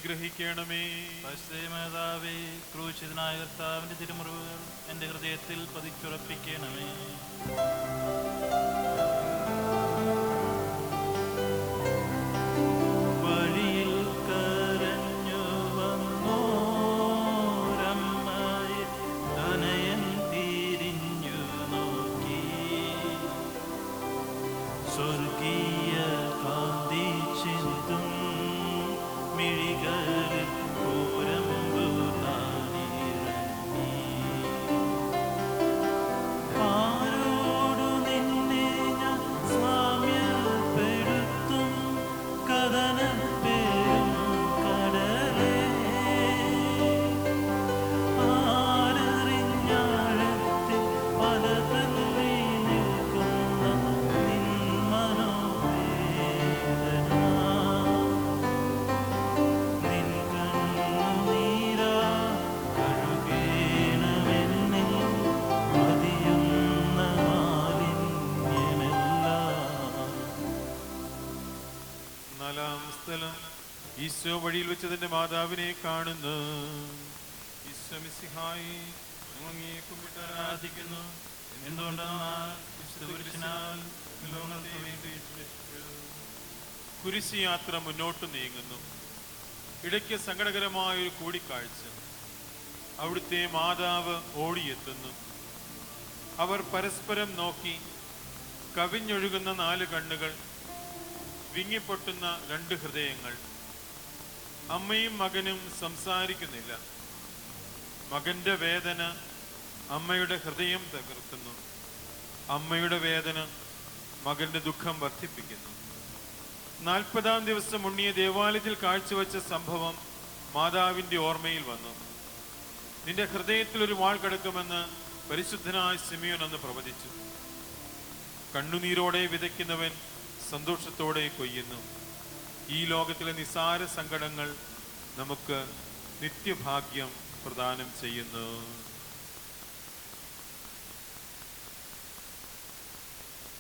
അനുഗ്രഹിക്കണമേ. മാതാവേ, ക്രൂശിതനായ കർത്താവിന്റെ തിരുമുറിവുകൾ എൻ്റെ ഹൃദയത്തിൽ പതിച്ചുറപ്പിക്കണമേ. വഴിയിൽ കരഞ്ഞു വന്നോരമ്മയെ തനയൻ തിരിഞ്ഞു നോക്കി, സ്വർഗീയ കാന്തി ചിന്തും മിഴികളിൽ പൂരമ്പു താനിറങ്ങി. ആരോടു നിന്നെ ഞാൻ സാമ്യപ്പെടുത്തും, കഥനപ്പേരും കടലേ. ആരറിഞ്ഞാഴത്തിൽ പലതല്ലി നിൽക്കുന്ന നിൻ മനോവേദന, നിൻ കണ്ണുനീരാ കഴുകേണമെന്നിൽ മതിയുന്ന മാലിന്യമെല്ലാം. നാലാം സ്ഥലം. ഈശോ വഴിയിൽ വെച്ച് തന്റെ മാതാവിനെ കാണുന്നു. ഈശോ മിശിഹായി, ഞങ്ങൾ അങ്ങയെ കുമ്പിട്ട് ആരാധിക്കുന്നു. എന്തുകൊണ്ടെന്നാൽ വിശുദ്ധ പുരുഷനാൽ ലോകങ്ങൾക്ക് വേണ്ടി കുരിശ് യാത്ര മുന്നോട്ട് നീങ്ങുന്നു. ഇടയ്ക്ക് സങ്കടകരമായ ഒരു കൂടിക്കാഴ്ച. അവിടുത്തെ മാതാവ് ഓടിയെത്തുന്നു. അവർ പരസ്പരം നോക്കി. കവിഞ്ഞൊഴുകുന്ന 4 കണ്ണുകൾ, വിങ്ങിപ്പൊട്ടുന്ന 2 ഹൃദയങ്ങൾ. അമ്മയും മകനും സംസാരിക്കുന്നില്ല. മകന്റെ വേദന അമ്മയുടെ ഹൃദയം തകർക്കുന്നു. അമ്മയുടെ വേദന മകന്റെ ദുഃഖം വർദ്ധിപ്പിക്കുന്നു. 40-ാം ദിവസം ഉണ്ണിയെ ദേവാലയത്തിൽ കാഴ്ചവെച്ച സംഭവം മാതാവിന്റെ ഓർമ്മയിൽ വന്നു. നിന്റെ ഹൃദയത്തിൽ ഒരു വാൾ കിടക്കുമെന്ന് പരിശുദ്ധനായ സിമിയോൻ അന്ന് പ്രവചിച്ചു. കണ്ണുനീരോടെ വിതയ്ക്കുന്നവൻ സന്തോഷത്തോടെ കൊയ്യുന്നു. ഈ ലോകത്തിലെ നിസാര സങ്കടങ്ങൾ നമുക്ക് നിത്യഭാഗ്യം പ്രദാനം ചെയ്യുന്നു.